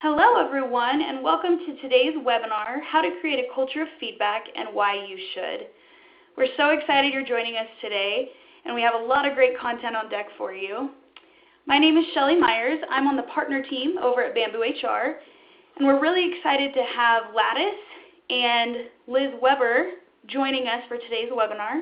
Hello everyone, and welcome to today's webinar, How to Create a Culture of Feedback and Why You Should. We're so excited you're joining us today, and we have a lot of great content on deck for you. My name is Shelly Myers. I'm on the partner team over at Bamboo HR, and we're really excited to have Lattice and Liz Weber joining us for today's webinar.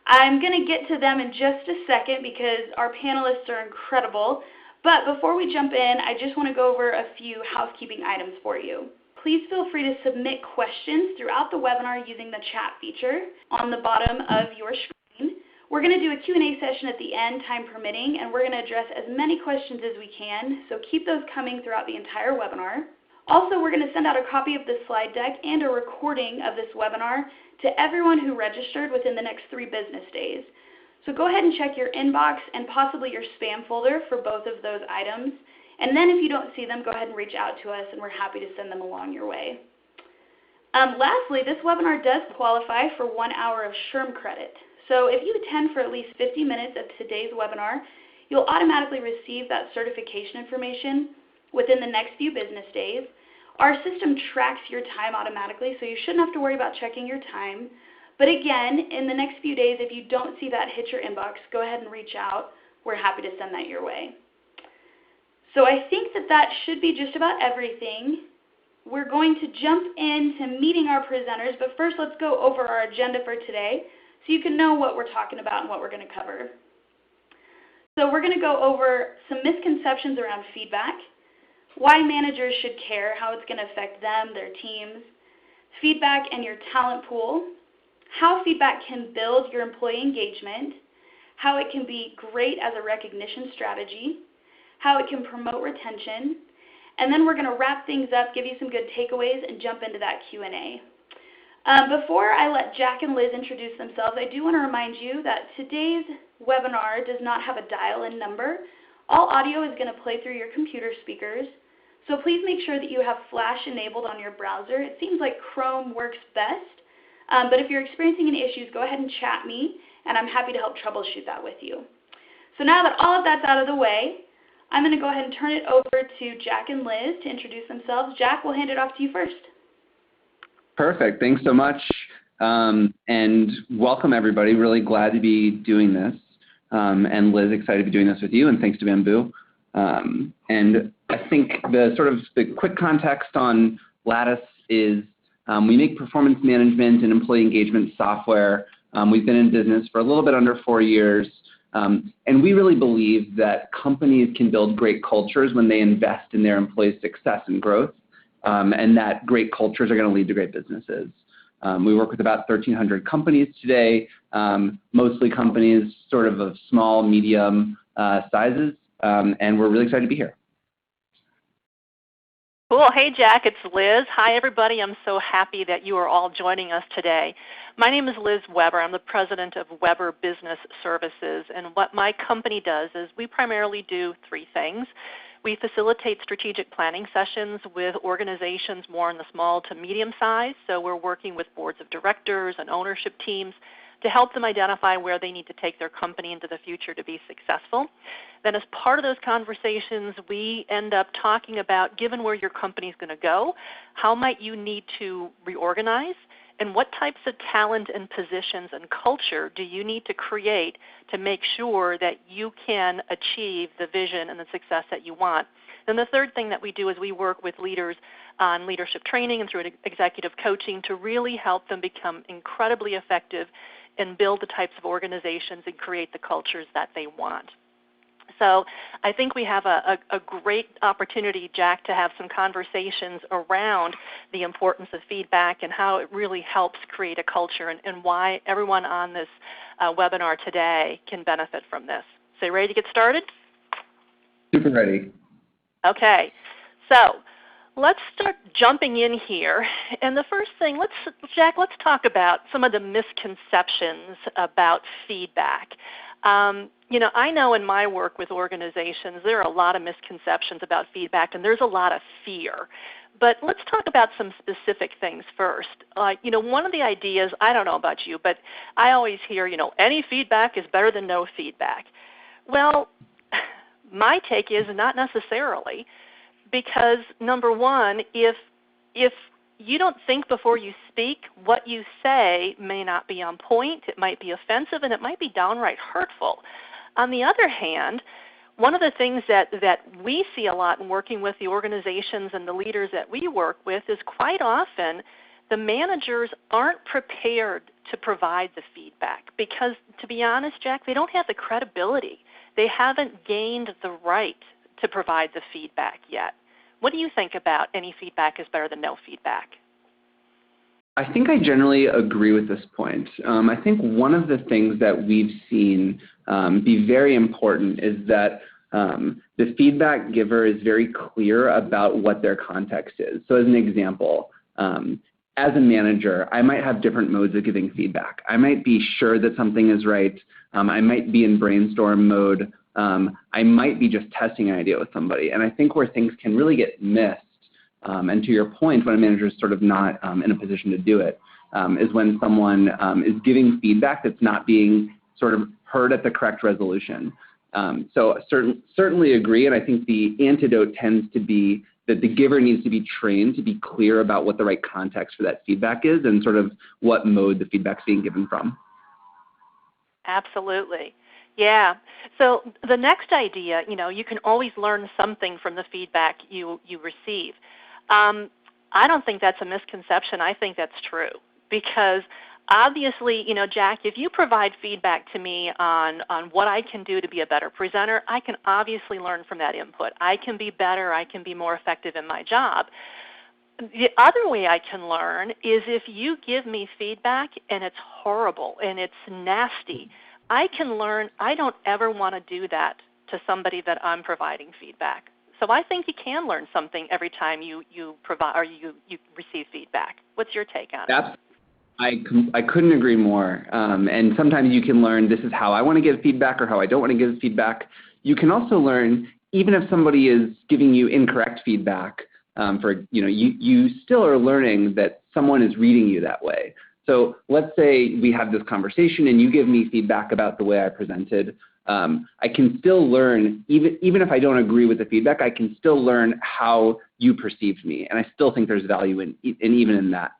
I'm going to get to them in just a second because our panelists are incredible. But before we jump in, I just want to go over a few housekeeping items for you. Please feel free to submit questions throughout the webinar using the chat feature on the bottom of your screen. We're going to do a Q&A session at the end, time permitting, and we're going to address as many questions as we can, so keep those coming throughout the entire webinar. Also, we're going to send out a copy of the slide deck and a recording of this webinar to everyone who registered within the next 3 business days. So go ahead and check your inbox and possibly your spam folder for both of those items. And then if you don't see them, go ahead and reach out to us and we're happy to send them along your way. Lastly, this webinar does qualify for 1 hour of SHRM credit. So if you attend for at least 50 minutes of today's webinar, you'll automatically receive that certification information within the next few business days. Our system tracks your time automatically, so you shouldn't have to worry about checking your time. But again, in the next few days, if you don't see that hit your inbox, go ahead and reach out. We're happy to send that your way. So I think that should be just about everything. We're going to jump into meeting our presenters, but first let's go over our agenda for today so you can know what we're talking about and what we're going to cover. So we're going to go over some misconceptions around feedback, why managers should care, how it's going to affect them, their teams, feedback and your talent pool, how feedback can build your employee engagement, how it can be great as a recognition strategy, how it can promote retention, and then we're going to wrap things up, give you some good takeaways, and jump into that Q&A. Before I let Jack and Liz introduce themselves, I do want to remind you that today's webinar does not have a dial-in number. All audio is going to play through your computer speakers, so please make sure that you have Flash enabled on your browser. It seems like Chrome works best. But if you're experiencing any issues, go ahead and chat me, and I'm happy to help troubleshoot that with you. So now that all of that's out of the way, I'm going to go ahead and turn it over to Jack and Liz to introduce themselves. Jack, we'll hand it off to you first. Perfect. Thanks so much. And welcome, everybody. Really glad to be doing this. And Liz, excited to be doing this with you, and thanks to Bamboo. And I think the quick context on Lattice is we make performance management and employee engagement software. We've been in business for a little bit under 4 years. And we really believe that companies can build great cultures when they invest in their employees' success and growth, and that great cultures are going to lead to great businesses. We work with about 1,300 companies today, mostly companies sort of small, medium sizes, and we're really excited to be here. Cool. Hey, Jack, it's Liz. Hi, everybody. I'm so happy that you are all joining us today. My name is Liz Weber. I'm the president of Weber Business Services, and what my company does is we primarily do 3 things. We facilitate strategic planning sessions with organizations more in the small to medium size, so we're working with boards of directors and ownership teams to help them identify where they need to take their company into the future to be successful. Then as part of those conversations, we end up talking about, given where your company is going to go, how might you need to reorganize, and what types of talent and positions and culture do you need to create to make sure that you can achieve the vision and the success that you want. And the third thing that we do is we work with leaders on leadership training and through executive coaching to really help them become incredibly effective and build the types of organizations and create the cultures that they want. So I think we have a great opportunity, Jack, to have some conversations around the importance of feedback and how it really helps create a culture and why everyone on this webinar today can benefit from this. So you ready to get started? Super ready. Okay. So let's start jumping in here. And the first thing, Jack, let's talk about some of the misconceptions about feedback. I know in my work with organizations, there are a lot of misconceptions about feedback, and there's a lot of fear. But let's talk about some specific things first. One of the ideas, I don't know about you, but I always hear, any feedback is better than no feedback. Well, my take is not necessarily. because number one, if you don't think before you speak, what you say may not be on point, it might be offensive, and it might be downright hurtful. On the other hand, one of the things that we see a lot in working with the organizations and the leaders that we work with is quite often the managers aren't prepared to provide the feedback because, to be honest, Jack, they don't have the credibility. They haven't gained the right to provide the feedback yet. What do you think about any feedback is better than no feedback? I think I generally agree with this point. I think one of the things that we've seen be very important is that the feedback giver is very clear about what their context is. So as an example, as a manager, I might have different modes of giving feedback. I might be sure that something is right. I might be in brainstorm mode. I might be just testing an idea with somebody. And I think where things can really get missed, and to your point, when a manager is sort of not in a position to do it, is when someone is giving feedback that's not being sort of heard at the correct resolution. So certainly agree, and I think the antidote tends to be that the giver needs to be trained to be clear about what the right context for that feedback is and sort of what mode the feedback's being given from. Absolutely. Yeah. So the next idea, you can always learn something from the feedback you receive. I don't think that's a misconception. I think that's true because obviously, Jack, if you provide feedback to me on what I can do to be a better presenter, I can obviously learn from that input. I can be better. I can be more effective in my job. The other way I can learn is if you give me feedback and it's horrible and it's nasty, I can learn I don't ever want to do that to somebody that I'm providing feedback. So I think you can learn something every time you provide or you receive feedback. What's your take on it? I couldn't agree more. And sometimes you can learn this is how I want to give feedback or how I don't want to give feedback. You can also learn even if somebody is giving you incorrect feedback. You still are learning that someone is reading you that way. So let's say we have this conversation and you give me feedback about the way I presented. I can still learn, even if I don't agree with the feedback, I can still learn how you perceived me. And I still think there's value in even in that.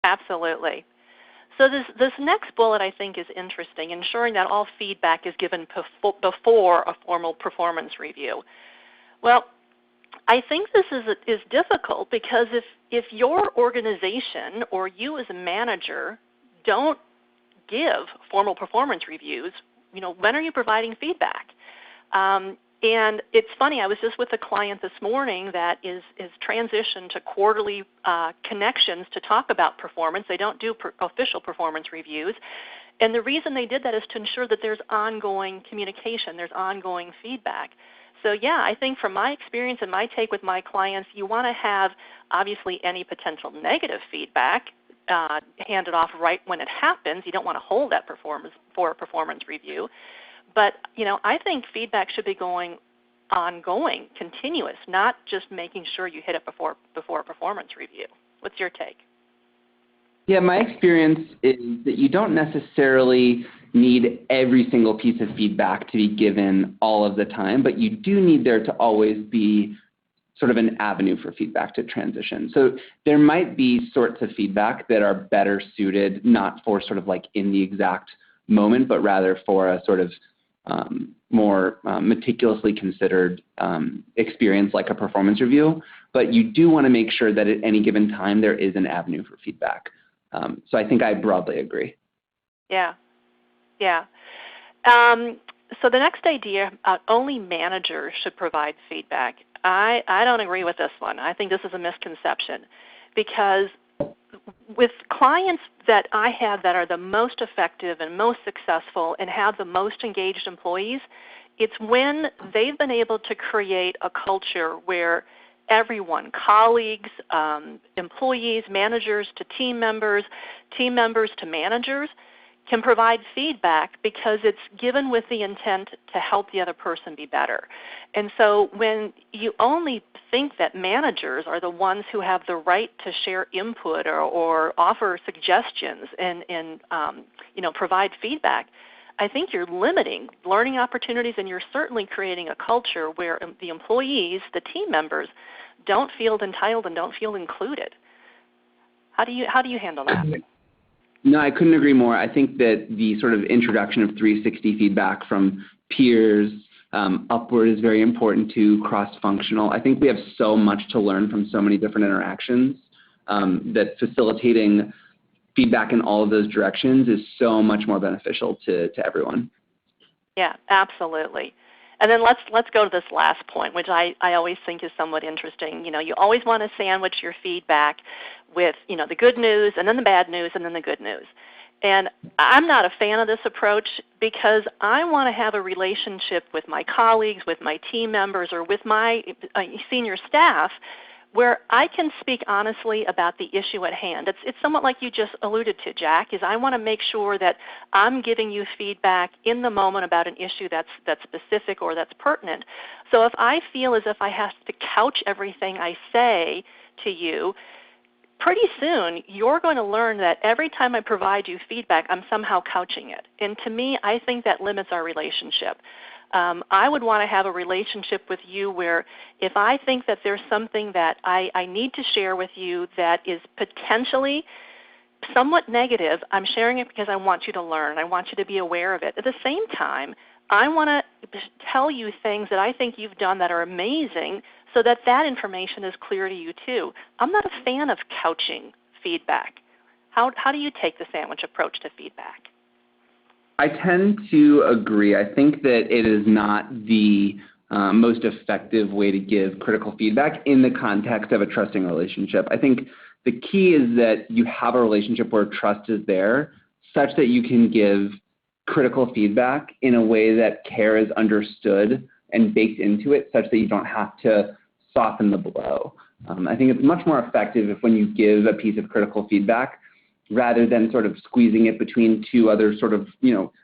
Absolutely. So this next bullet I think is interesting, ensuring that all feedback is given before a formal performance review. Well, I think this is difficult because if your organization or you as a manager don't give formal performance reviews, when are you providing feedback? And it's funny, I was just with a client this morning that is transitioned to quarterly connections to talk about performance. They don't do official performance reviews. And the reason they did that is to ensure that there's ongoing communication, there's ongoing feedback. So yeah, I think from my experience and my take with my clients, you want to have obviously any potential negative feedback handed off right when it happens. You don't want to hold that for a performance review. But I think feedback should be ongoing, continuous, not just making sure you hit it before a performance review. What's your take? Yeah, my experience is that you don't necessarily need every single piece of feedback to be given all of the time, but you do need there to always be sort of an avenue for feedback to transition. So there might be sorts of feedback that are better suited, not for sort of like in the exact moment, but rather for a sort of more meticulously considered experience like a performance review. But you do want to make sure that at any given time there is an avenue for feedback. So I think I broadly agree. Yeah. So the next idea, only managers should provide feedback. I don't agree with this one. I think this is a misconception because with clients that I have that are the most effective and most successful and have the most engaged employees, it's when they've been able to create a culture where everyone, colleagues, employees, managers to team members to managers, can provide feedback because it's given with the intent to help the other person be better. And so when you only think that managers are the ones who have the right to share input or offer suggestions and provide feedback, I think you're limiting learning opportunities, and you're certainly creating a culture where the employees, the team members, don't feel entitled and don't feel included. How do you handle that? No, I couldn't agree more. I think that the sort of introduction of 360 feedback from peers upward is very important too, cross-functional. I think we have so much to learn from so many different interactions that facilitating feedback in all of those directions is so much more beneficial to everyone. Yeah, absolutely. And then let's go to this last point, which I always think is somewhat interesting. You always want to sandwich your feedback with, the good news and then the bad news and then the good news. And I'm not a fan of this approach because I want to have a relationship with my colleagues, with my team members, or with my senior staff where I can speak honestly about the issue at hand. It's somewhat like you just alluded to, Jack, is I want to make sure that I'm giving you feedback in the moment about an issue that's specific or that's pertinent. So if I feel as if I have to couch everything I say to you, pretty soon you're going to learn that every time I provide you feedback, I'm somehow couching it. And to me, I think that limits our relationship. I would want to have a relationship with you where if I think that there's something that I need to share with you that is potentially somewhat negative, I'm sharing it because I want you to learn. I want you to be aware of it. At the same time, I want to tell you things that I think you've done that are amazing so that that information is clear to you too. I'm not a fan of couching feedback. How do you take the sandwich approach to feedback? I tend to agree. I think that it is not the most effective way to give critical feedback in the context of a trusting relationship. I think the key is that you have a relationship where trust is there such that you can give critical feedback in a way that care is understood and baked into it such that you don't have to soften the blow. I think it's much more effective if when you give a piece of critical feedback, rather than sort of squeezing it between two other sort of,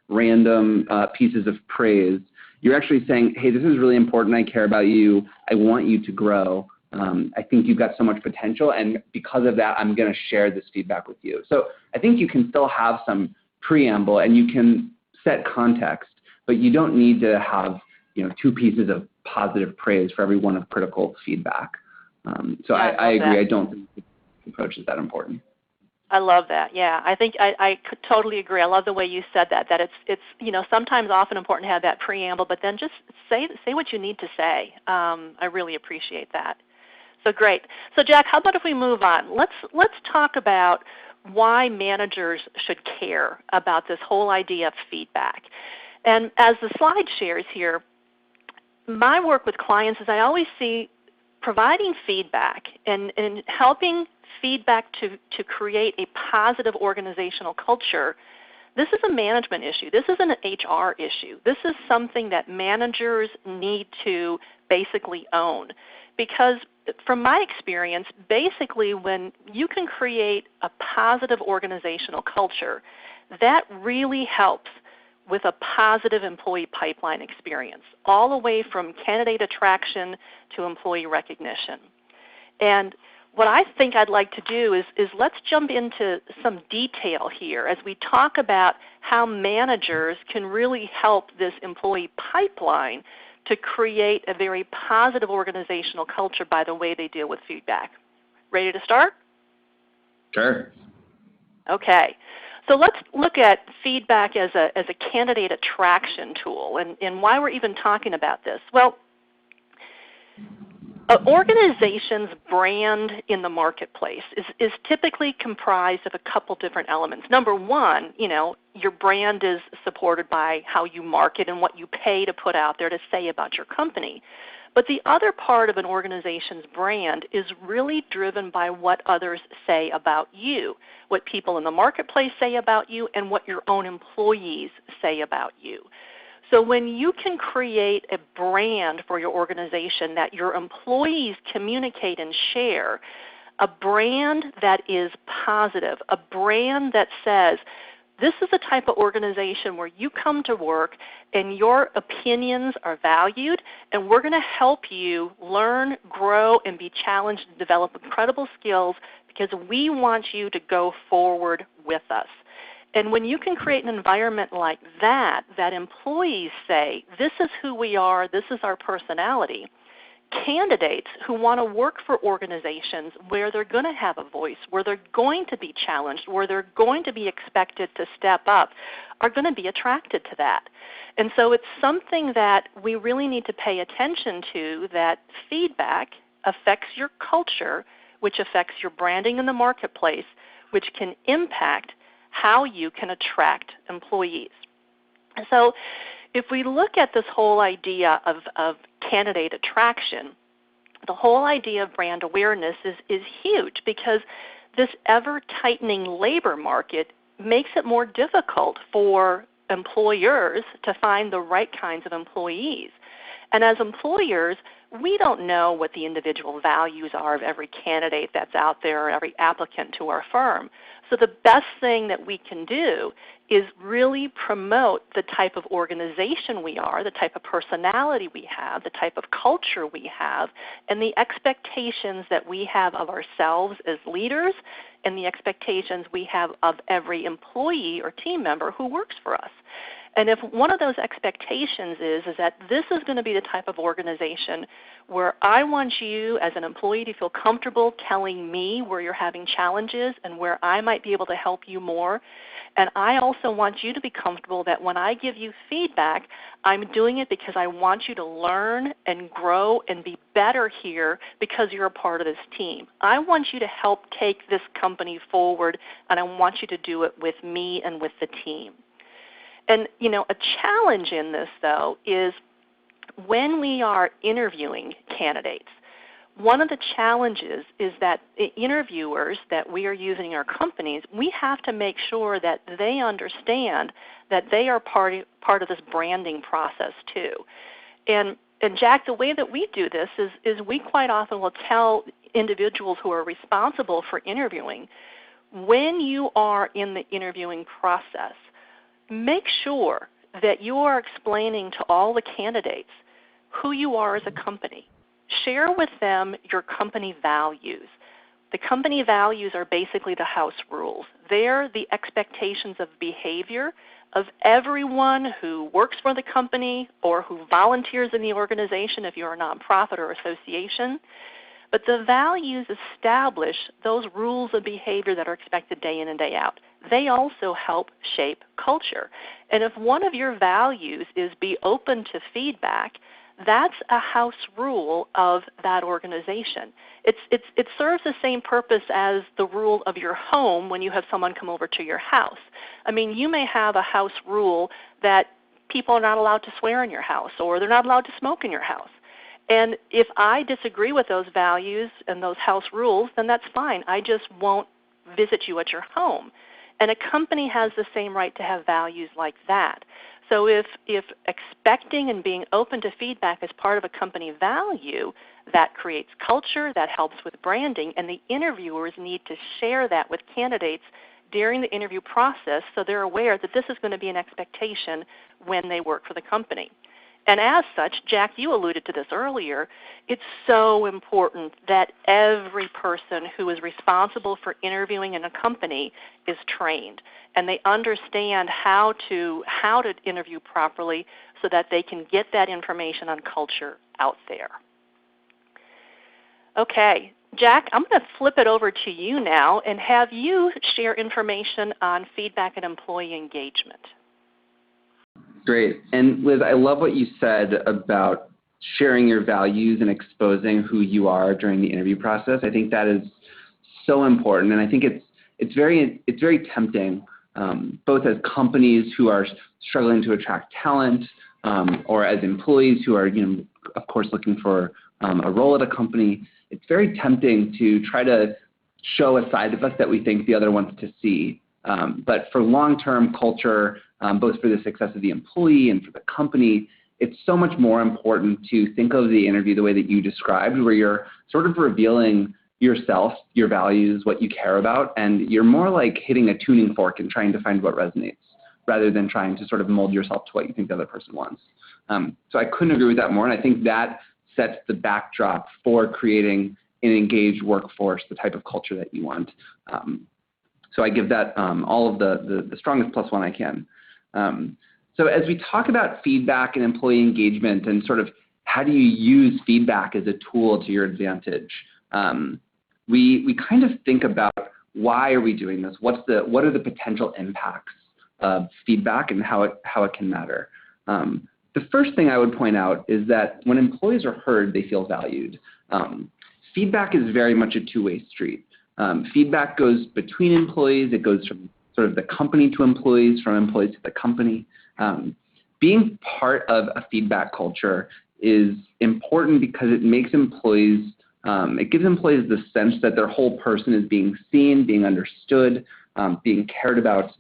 random pieces of praise, you're actually saying, hey, this is really important. I care about you. I want you to grow. I think you've got so much potential, and because of that, I'm going to share this feedback with you. So I think you can still have some preamble, and you can set context, but you don't need to have, two pieces of positive praise for every one of critical feedback. So I agree. That. I don't think the approach is that important. I love that. Yeah, I think I could totally agree. I love the way you said that it's sometimes often important to have that preamble, but then just say what you need to say. I really appreciate that. So great. So Jack, how about if we move on? Let's talk about why managers should care about this whole idea of feedback. And as the slide shares here, my work with clients is I always see providing feedback and helping feedback to create a positive organizational culture. This is a management issue. This isn't an HR issue. This is something that managers need to basically own. Because from my experience, basically when you can create a positive organizational culture, that really helps with a positive employee pipeline experience, all the way from candidate attraction to employee recognition. And what I think I'd like to do is let's jump into some detail here as we talk about how managers can really help this employee pipeline to create a very positive organizational culture by the way they deal with feedback. Ready to start? Sure. Okay. So let's look at feedback as a candidate attraction tool and why we're even talking about this. Well, an organization's brand in the marketplace is typically comprised of a couple different elements. Number one, your brand is supported by how you market and what you pay to put out there to say about your company. But the other part of an organization's brand is really driven by what others say about you, what people in the marketplace say about you, and what your own employees say about you. So when you can create a brand for your organization that your employees communicate and share, a brand that is positive, a brand that says, this is the type of organization where you come to work and your opinions are valued, and we're going to help you learn, grow, and be challenged and develop incredible skills because we want you to go forward with us. And when you can create an environment like that, that employees say, this is who we are, this is our personality, candidates who want to work for organizations where they're going to have a voice, where they're going to be challenged, where they're going to be expected to step up, are going to be attracted to that. And so it's something that we really need to pay attention to, that feedback affects your culture, which affects your branding in the marketplace, which can impact how you can attract employees. And so if we look at this whole idea of candidate attraction, the whole idea of brand awareness is huge, because this ever-tightening labor market makes it more difficult for employers to find the right kinds of employees. And as employers, we don't know what the individual values are of every candidate that's out there or every applicant to our firm. So the best thing that we can do is really promote the type of organization we are, the type of personality we have, the type of culture we have, and the expectations that we have of ourselves as leaders, and the expectations we have of every employee or team member who works for us. And if one of those expectations is that this is going to be the type of organization where I want you as an employee to feel comfortable telling me where you're having challenges and where I might be able to help you more, and I also want you to be comfortable that when I give you feedback, I'm doing it because I want you to learn and grow and be better here because you're a part of this team. I want you to help take this company forward, and I want you to do it with me and with the team. And, a challenge in this, though, is when we are interviewing candidates, one of the challenges is that the interviewers that we are using in our companies, we have to make sure that they understand that they are part of this branding process too. And Jack, the way that we do this is we quite often will tell individuals who are responsible for interviewing, when you are in the interviewing process, make sure that you are explaining to all the candidates who you are as a company. Share with them your company values. The company values are basically the house rules. They're the expectations of behavior of everyone who works for the company or who volunteers in the organization if you're a nonprofit or association. But the values establish those rules of behavior that are expected day in and day out. They also help shape culture. And if one of your values is be open to feedback, that's a house rule of that organization. It serves the same purpose as the rule of your home when you have someone come over to your house. I mean, you may have a house rule that people are not allowed to swear in your house, or they're not allowed to smoke in your house. And if I disagree with those values and those house rules, then that's fine. I just won't visit you at your home. And a company has the same right to have values like that. So if expecting and being open to feedback is part of a company value, that creates culture, that helps with branding, and the interviewers need to share that with candidates during the interview process so they're aware that this is going to be an expectation when they work for the company. And as such, Jack, you alluded to this earlier, it's so important that every person who is responsible for interviewing in a company is trained and they understand how to interview properly so that they can get that information on culture out there. Okay, Jack, I'm going to flip it over to you now and have you share information on feedback and employee engagement. Great. And Liz, I love what you said about sharing your values and exposing who you are during the interview process. I think that is so important, and I think it's very tempting, both as companies who are struggling to attract talent, or as employees who are, of course, looking for a role at a company. It's very tempting to try to show a side of us that we think the other wants to see. But for long-term culture, both for the success of the employee and for the company, it's so much more important to think of the interview the way that you described, where you're sort of revealing yourself, your values, what you care about, and you're more like hitting a tuning fork and trying to find what resonates, rather than trying to sort of mold yourself to what you think the other person wants. So I couldn't agree with that more, and I think that sets the backdrop for creating an engaged workforce, the type of culture that you want. So I give that all of the strongest +1 I can. So as we talk about feedback and employee engagement and sort of how do you use feedback as a tool to your advantage, we kind of think about why are we doing this? What are the potential impacts of feedback and how it can matter? The first thing I would point out is that when employees are heard, they feel valued. Feedback is very much a two-way street. Feedback goes between employees. It goes from sort of the company to employees, from employees to the company. Being part of a feedback culture is important because it makes employees, it gives employees the sense that their whole person is being seen, being understood, being cared about.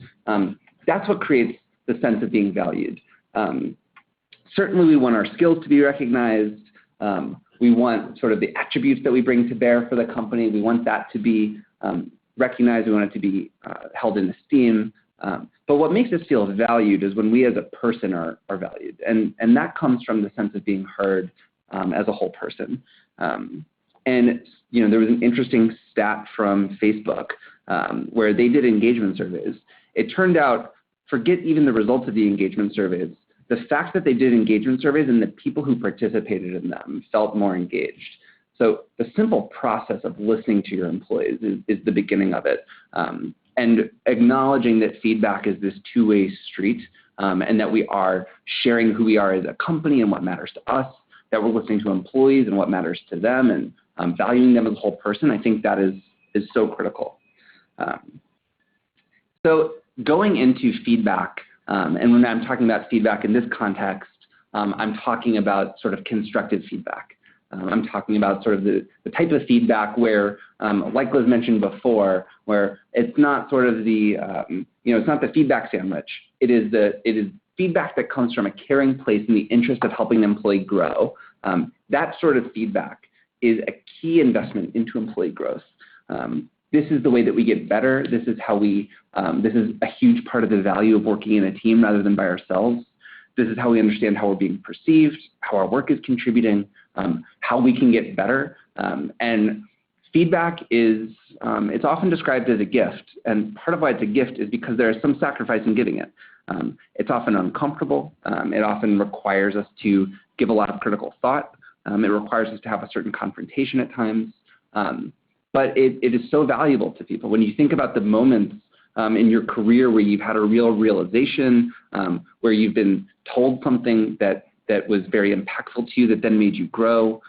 That's what creates the sense of being valued. Certainly we want our skills to be recognized. We want sort of the attributes that we bring to bear for the company. We want that to be recognized. We want it to be held in esteem. But what makes us feel valued is when we as a person are valued. And that comes from the sense of being heard as a whole person. And there was an interesting stat from Facebook where they did engagement surveys. It turned out, forget even the results of the engagement surveys, the fact that they did engagement surveys and the people who participated in them felt more engaged. So the simple process of listening to your employees is the beginning of it. And acknowledging that feedback is this two-way street and that we are sharing who we are as a company and what matters to us, that we're listening to employees and what matters to them and valuing them as a whole person, I think that is so critical. So going into feedback, and when I'm talking about feedback in this context, I'm talking about sort of constructive feedback. I'm talking about sort of the type of feedback where, like Liz mentioned before, where it's not sort of the, it's not the feedback sandwich. It is feedback that comes from a caring place in the interest of helping the employee grow. That sort of feedback is a key investment into employee growth. This is the way that we get better. This is how this is a huge part of the value of working in a team rather than by ourselves. This is how we understand how we're being perceived, how our work is contributing, how we can get better. And feedback is, it's often described as a gift. And part of why it's a gift is because there is some sacrifice in giving it. It's often uncomfortable. It often requires us to give a lot of critical thought. It requires us to have a certain confrontation at times. But it is so valuable to people. When you think about the moments in your career where you've had a real realization, where you've been told something that was very impactful to you that then made you grow,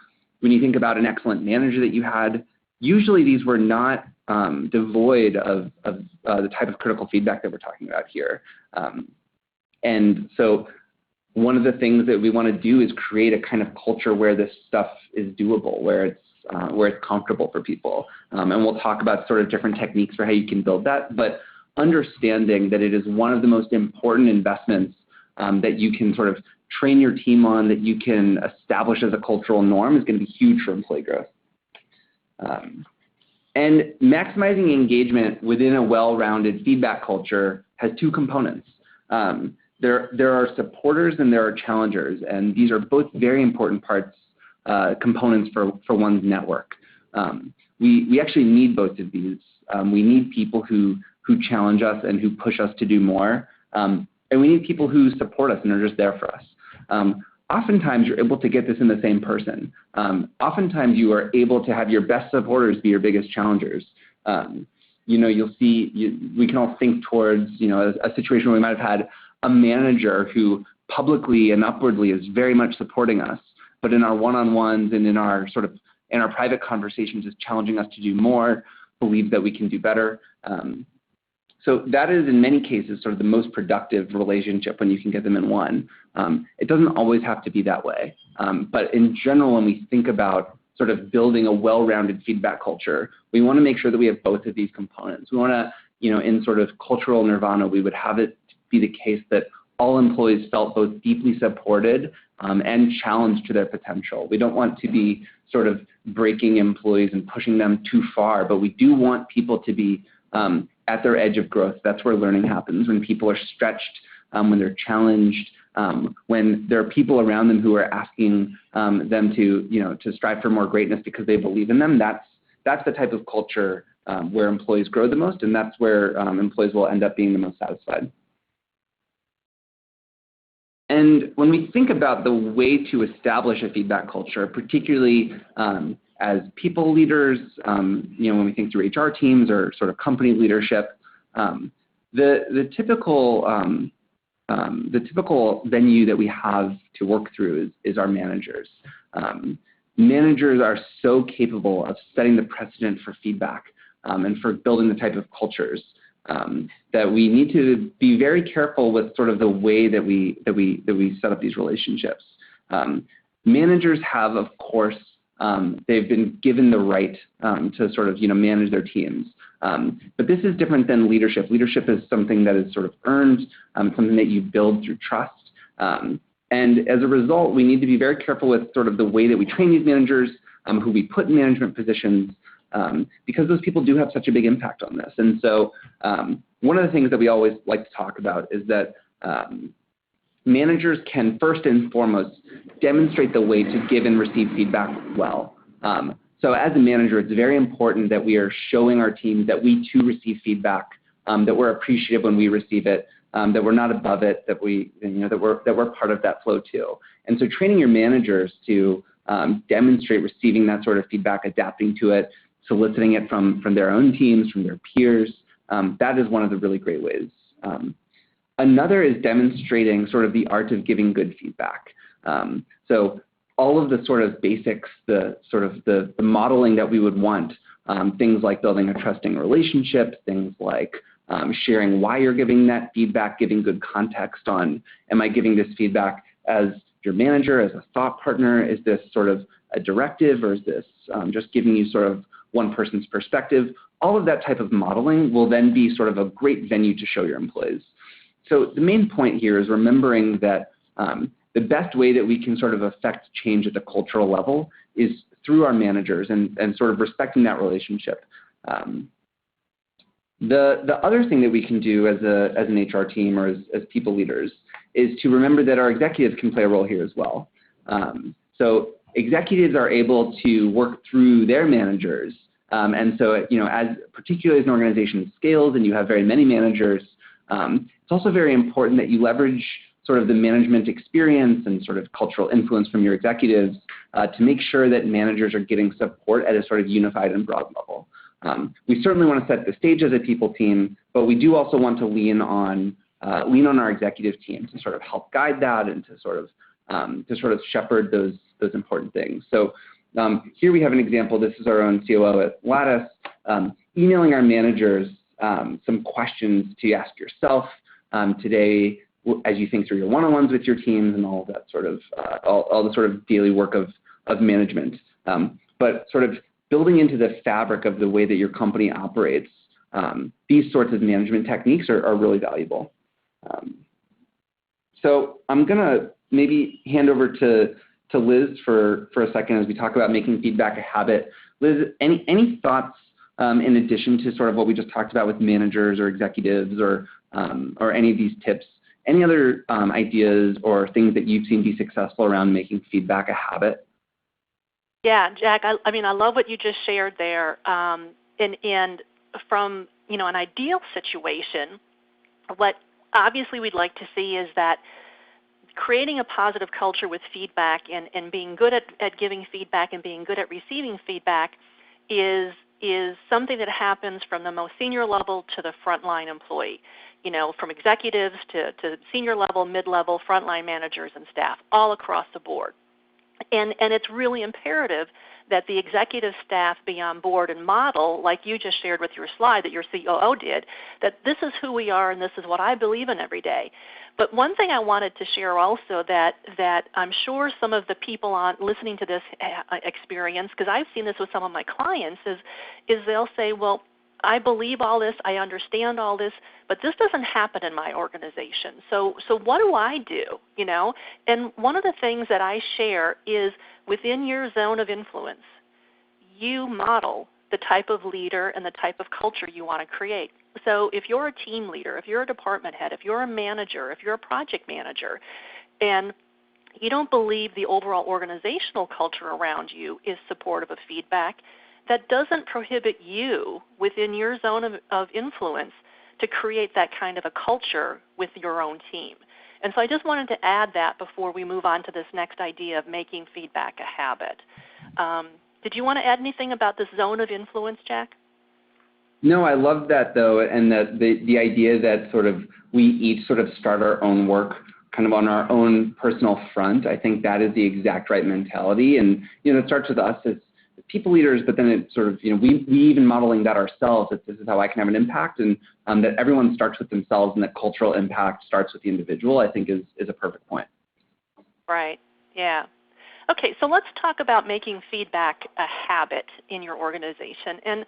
when you think about an excellent manager that you had, usually these were not devoid of the type of critical feedback that we're talking about here. And so one of the things that we want to do is create a kind of culture where this stuff is doable, where it's comfortable for people. And we'll talk about sort of different techniques for how you can build that, but understanding that it is one of the most important investments that you can sort of train your team on, that you can establish as a cultural norm is going to be huge for employee growth. And maximizing engagement within a well-rounded feedback culture has two components. There are supporters and there are challengers, and these are both very important components for one's network. We actually need both of these. We need people who challenge us and who push us to do more, and we need people who support us and are just there for us. Oftentimes you're able to get this in the same person. Oftentimes you are able to have your best supporters be your biggest challengers. You'll see, we can all think towards, a situation where we might have had a manager who publicly and upwardly is very much supporting us, but in our one-on-ones and in our private conversations is challenging us to do more, believe that we can do better. So that is in many cases sort of the most productive relationship when you can get them in one. It doesn't always have to be that way. But in general, when we think about sort of building a well-rounded feedback culture, we want to make sure that we have both of these components. We want to, in sort of cultural nirvana, we would have it be the case that all employees felt both deeply supported and challenged to their potential. We don't want to be sort of breaking employees and pushing them too far, but we do want people to be at their edge of growth. That's where learning happens, when people are stretched, when they're challenged, when there are people around them who are asking them to strive for more greatness because they believe in them. That's the type of culture where employees grow the most, and that's where employees will end up being the most satisfied. And when we think about the way to establish a feedback culture, particularly as people leaders, when we think through HR teams or sort of company leadership, the typical venue that we have to work through is our managers. Managers are so capable of setting the precedent for feedback and for building the type of cultures that we need to be very careful with sort of the way that we set up these relationships. Managers have, of course, they've been given the right to sort of manage their teams. But this is different than leadership. Leadership is something that is sort of earned, something that you build through trust. And as a result, we need to be very careful with sort of the way that we train these managers, who we put in management positions, because those people do have such a big impact on this. And so one of the things that we always like to talk about is that managers can first and foremost demonstrate the way to give and receive feedback well. So as a manager, it's very important that we are showing our teams that we too receive feedback, that we're appreciative when we receive it, that we're not above it, that we're part of that flow too. And so training your managers to demonstrate receiving that sort of feedback, adapting to it, soliciting it from their own teams, from their peers, that is one of the really great ways. Another is demonstrating sort of the art of giving good feedback. So all of the sort of basics, the modeling that we would want, things like building a trusting relationship, things like sharing why you're giving that feedback, giving good context on, am I giving this feedback as your manager, as a thought partner? Is this sort of a directive, or is this just giving you sort of one person's perspective? All of that type of modeling will then be sort of a great venue to show your employees. So the main point here is remembering that the best way that we can sort of affect change at the cultural level is through our managers and sort of respecting that relationship. The other thing that we can do as an HR team or as people leaders is to remember that our executives can play a role here as well. So executives are able to work through their managers. And so, as particularly as an organization scales and you have very many managers, it's also very important that you leverage sort of the management experience and sort of cultural influence from your executives to make sure that managers are getting support at a sort of unified and broad level. We certainly want to set the stage as a people team, but we do also want to lean on our executive team to sort of help guide that and to sort of shepherd those important things. So here we have an example. This is our own COO at Lattice, emailing our managers some questions to ask yourself today as you think through your one-on-ones with your teams and all of that sort of all the sort of daily work of management. But sort of building into the fabric of the way that your company operates, these sorts of management techniques are really valuable. So I'm going to maybe hand over to Liz for a second as we talk about making feedback a habit. Liz, any thoughts in addition to sort of what we just talked about with managers or executives or any of these tips? Any other ideas or things that you've seen be successful around making feedback a habit? Yeah, Jack, I love what you just shared there. And from, an ideal situation, what obviously we'd like to see is that creating a positive culture with feedback and being good at giving feedback and being good at receiving feedback is something that happens from the most senior level to the frontline employee, from executives to senior level, mid-level, frontline managers and staff, all across the board. And it's really imperative that the executive staff be on board and model, like you just shared with your slide that your COO did, that this is who we are and this is what I believe in every day. But one thing I wanted to share also that I'm sure some of the people listening to this experience, because I've seen this with some of my clients, is they'll say, well, I believe all this, I understand all this, but this doesn't happen in my organization. So what do I do? And one of the things that I share is within your zone of influence, you model the type of leader and the type of culture you want to create. So if you're a team leader, if you're a department head, if you're a manager, if you're a project manager, and you don't believe the overall organizational culture around you is supportive of feedback, that doesn't prohibit you within your zone of influence to create that kind of a culture with your own team. And so I just wanted to add that before we move on to this next idea of making feedback a habit. Did you want to add anything about this zone of influence, Jack? No, I love that though, and that the idea that sort of we each sort of start our own work kind of on our own personal front. I think that is the exact right mentality, and it starts with us as people leaders, but then it sort of we even modeling that ourselves, that this is how I can have an impact, and that everyone starts with themselves, and that cultural impact starts with the individual. I think is a perfect point. Right. Yeah. Okay, so let's talk about making feedback a habit in your organization. And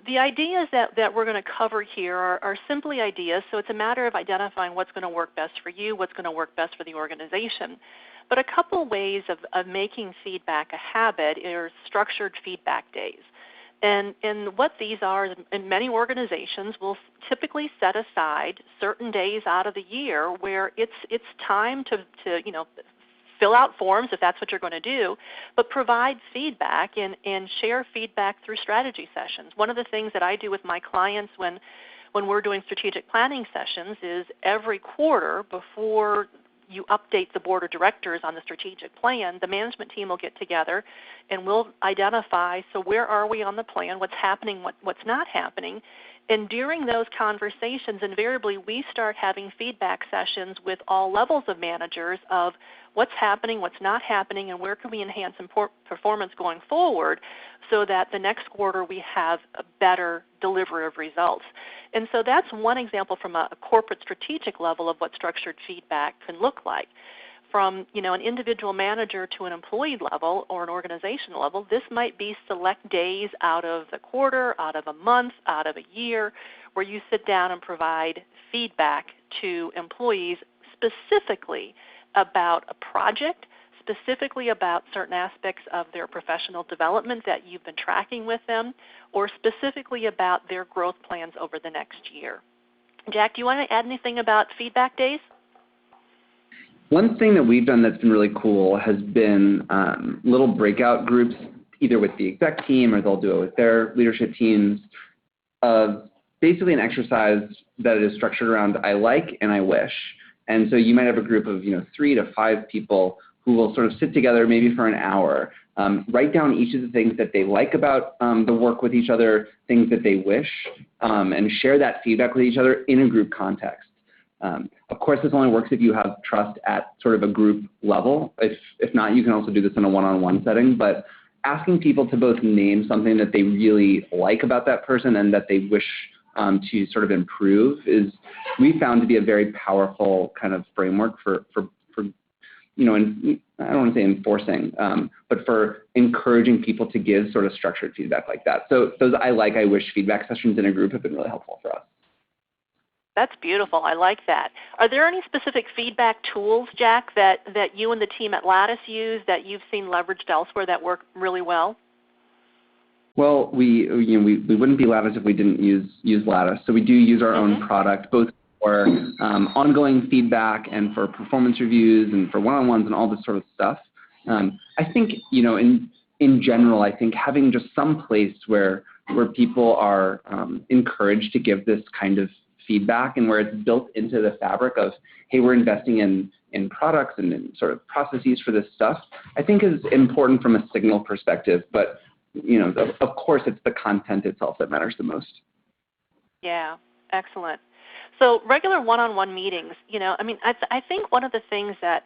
the ideas that we're going to cover here are simply ideas, so it's a matter of identifying what's going to work best for you, what's going to work best for the organization. But a couple ways of making feedback a habit are structured feedback days. And what these are, in many organizations will typically set aside certain days out of the year where it's time to fill out forms if that's what you're going to do, but provide feedback and share feedback through strategy sessions. One of the things that I do with my clients when we're doing strategic planning sessions is every quarter before you update the board of directors on the strategic plan, the management team will get together and we'll identify, so where are we on the plan, what's happening, what's not happening. And during those conversations, invariably, we start having feedback sessions with all levels of managers of what's happening, what's not happening, and where can we enhance performance going forward so that the next quarter we have a better delivery of results. And so that's one example from a corporate strategic level of what structured feedback can look like. From an individual manager to an employee level or an organization level, this might be select days out of the quarter, out of a month, out of a year, where you sit down and provide feedback to employees specifically about a project, specifically about certain aspects of their professional development that you've been tracking with them, or specifically about their growth plans over the next year. Jack, do you want to add anything about feedback days? One thing that we've done that's been really cool has been little breakout groups, either with the exec team or they'll do it with their leadership teams, of basically an exercise that is structured around I like and I wish. And so you might have a group of 3 to 5 people who will sort of sit together maybe for an hour, write down each of the things that they like about the work with each other, things that they wish, and share that feedback with each other in a group context. Of course, this only works if you have trust at sort of a group level. If not, you can also do this in a one-on-one setting. But asking people to both name something that they really like about that person and that they wish to sort of improve is we found to be a very powerful kind of framework for and I don't want to say enforcing, but for encouraging people to give sort of structured feedback like that. So those I like, I wish feedback sessions in a group have been really helpful for us. That's beautiful. I like that. Are there any specific feedback tools, Jack, that you and the team at Lattice use that you've seen leveraged elsewhere that work really well? Well, we wouldn't be Lattice if we didn't use Lattice. So we do use our own product, both for ongoing feedback and for performance reviews and for one-on-ones and all this sort of stuff. I think in general, I think having just some place where people are encouraged to give this kind of feedback and where it's built into the fabric of, hey, we're investing in products and in sort of processes for this stuff, I think is important from a signal perspective. But, of course, it's the content itself that matters the most. Yeah, excellent. So regular one-on-one meetings, I think one of the things that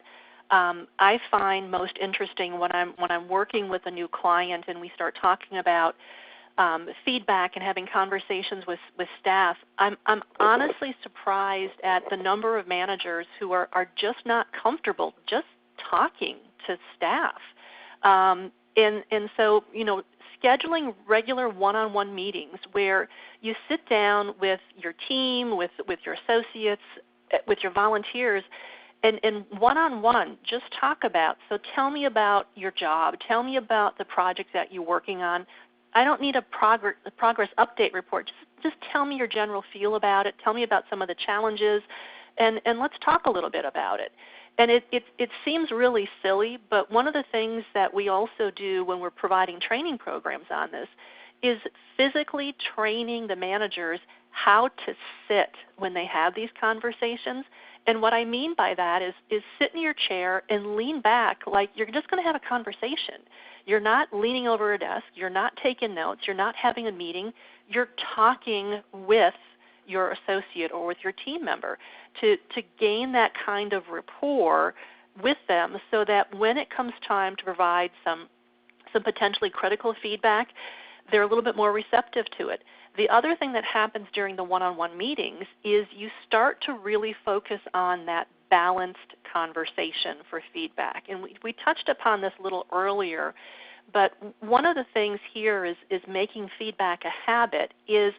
I find most interesting when I'm working with a new client and we start talking about feedback and having conversations with staff, I'm honestly surprised at the number of managers who are just not comfortable just talking to staff. And so, scheduling regular one-on-one meetings where you sit down with your team, with your associates, with your volunteers, and one-on-one just talk about, so tell me about your job, tell me about the project that you're working on. I don't need a progress update report. Just tell me your general feel about it. Tell me about some of the challenges, and let's talk a little bit about it. And it seems really silly, but one of the things that we also do when we're providing training programs on this is physically training the managers how to sit when they have these conversations. And what I mean by that is sit in your chair and lean back like you're just going to have a conversation. You're not leaning over a desk. You're not taking notes. You're not having a meeting. You're talking with your associate or with your team member to gain that kind of rapport with them so that when it comes time to provide some potentially critical feedback, they're a little bit more receptive to it. The other thing that happens during the one-on-one meetings is you start to really focus on that balanced conversation for feedback. And we touched upon this a little earlier, but one of the things here is making feedback a habit is,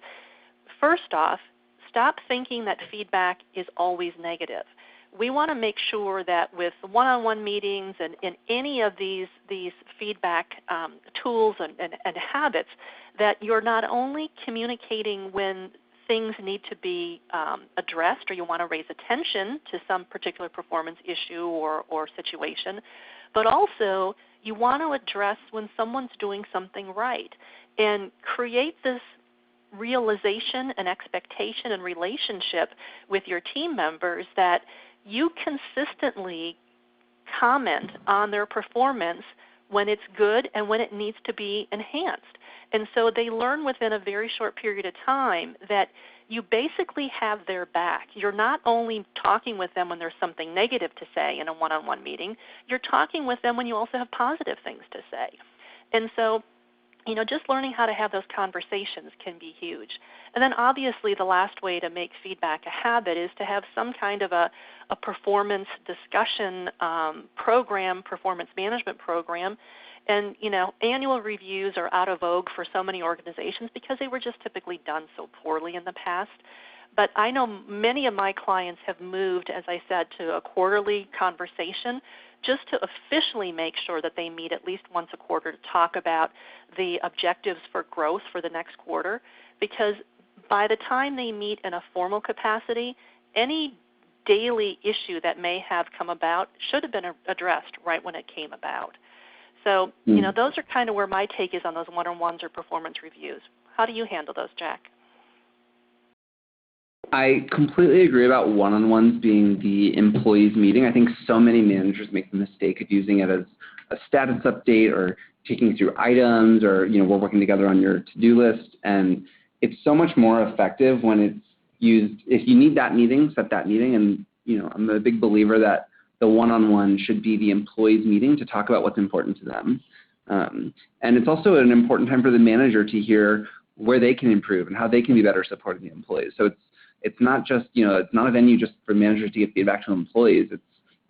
first off, stop thinking that feedback is always negative. We want to make sure that with one-on-one meetings and in any of these feedback tools and habits, that you're not only communicating when things need to be addressed or you want to raise attention to some particular performance issue or situation, but also you want to address when someone's doing something right and create this realization and expectation and relationship with your team members that you consistently comment on their performance when it's good and when it needs to be enhanced. And so they learn within a very short period of time that you basically have their back. You're not only talking with them when there's something negative to say in a one-on-one meeting, you're talking with them when you also have positive things to say. And so just learning how to have those conversations can be huge. And then obviously the last way to make feedback a habit is to have some kind of a performance discussion program, performance management program. And annual reviews are out of vogue for so many organizations because they were just typically done so poorly in the past. But I know many of my clients have moved, as I said, to a quarterly conversation just to officially make sure that they meet at least once a quarter to talk about the objectives for growth for the next quarter, because by the time they meet in a formal capacity, any daily issue that may have come about should have been addressed right when it came about. So, those are kind of where my take is on those one-on-ones or performance reviews. How do you handle those, Jack? I completely agree about one-on-ones being the employees meeting. I think so many managers make the mistake of using it as a status update or taking through items or, we're working together on your to-do list. And it's so much more effective when it's used. If you need that meeting, set that meeting. And, I'm a big believer that the one-on-one should be the employees meeting to talk about what's important to them. And it's also an important time for the manager to hear where they can improve and how they can be better supporting the employees. So it's not just, it's not a venue just for managers to get feedback to employees. It's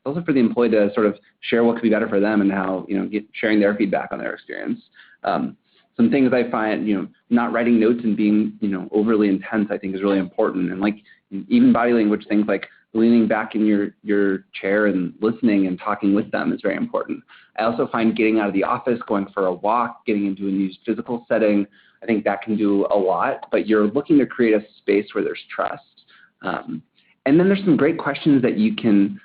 also for the employee to sort of share what could be better for them and how, sharing their feedback on their experience. Some things I find, not writing notes and being, overly intense, I think is really important. And like even body language, things like leaning back in your chair and listening and talking with them is very important. I also find getting out of the office, going for a walk, getting into a new physical setting, I think that can do a lot, but you're looking to create a space where there's trust. And then there's some great questions that you can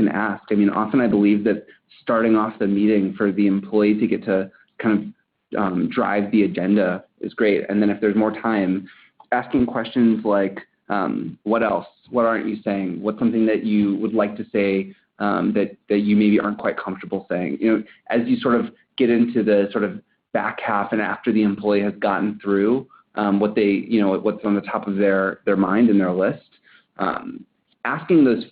ask. I mean, often I believe that starting off the meeting for the employee to get to kind of drive the agenda is great. And then if there's more time, asking questions like, what else? What aren't you saying? What's something that you would like to say that you maybe aren't quite comfortable saying? As you sort of get into the sort of back half and after the employee has gotten through what they, what's on the top of their mind and their list, asking those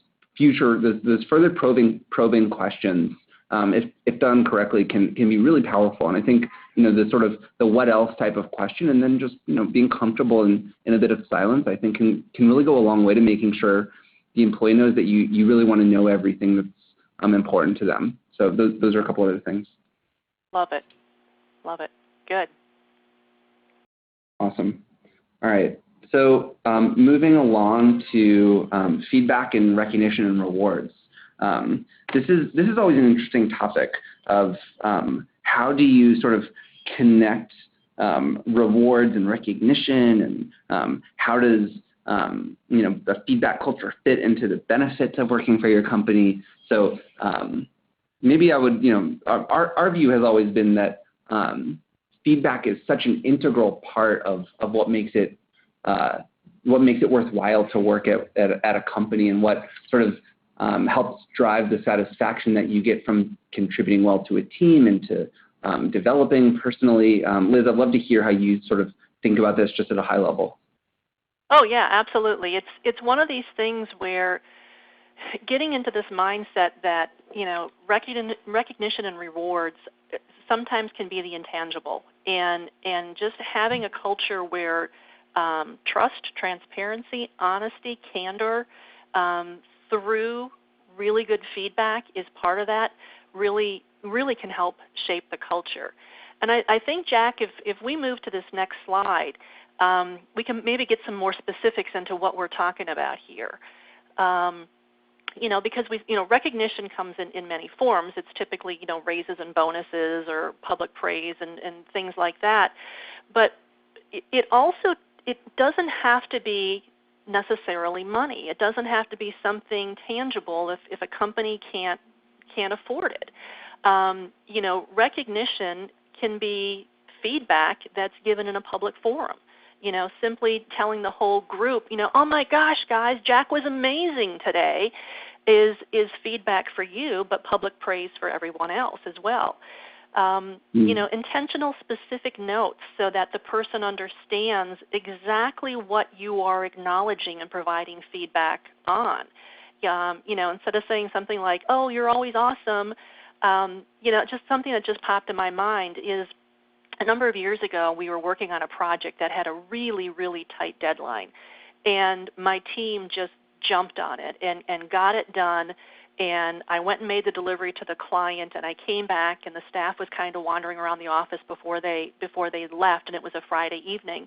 further probing questions, if done correctly, can be really powerful. And I think, the sort of the what else type of question, and then just, being comfortable in a bit of silence, I think can really go a long way to making sure the employee knows that you really want to know everything that's important to them. So those are a couple other things. Love it. Love it. Good. Awesome. All right. So moving along to feedback and recognition and rewards. This is always an interesting topic of how do you sort of connect rewards and recognition, and how does the feedback culture fit into the benefits of working for your company. So maybe I would, our view has always been that feedback is such an integral part of what makes it worthwhile to work at a company, and what sort of helps drive the satisfaction that you get from contributing well to a team and to developing personally. Liz, I'd love to hear how you sort of think about this just at a high level. Oh yeah, absolutely. It's one of these things where getting into this mindset that recognition and rewards sometimes can be the intangible, and just having a culture where trust, transparency, honesty, candor through really good feedback is part of that, really can help shape the culture. And I think, Jack, if we move to this next slide, we can maybe get some more specifics into what we're talking about here. Because recognition comes in many forms. It's typically, raises and bonuses or public praise and things like that. But it doesn't have to be necessarily money. It doesn't have to be something tangible if a company can't afford it. Recognition can be feedback that's given in a public forum. Simply telling the whole group, oh my gosh, guys, Jack was amazing today, is feedback for you, but public praise for everyone else as well. Intentional specific notes so that the person understands exactly what you are acknowledging and providing feedback on. Instead of saying something like, oh, you're always awesome, just something that just popped in my mind is a number of years ago, we were working on a project that had a really, really tight deadline, and my team just jumped on it and got it done. And I went and made the delivery to the client, and I came back, and the staff was kind of wandering around the office before they left, and it was a Friday evening.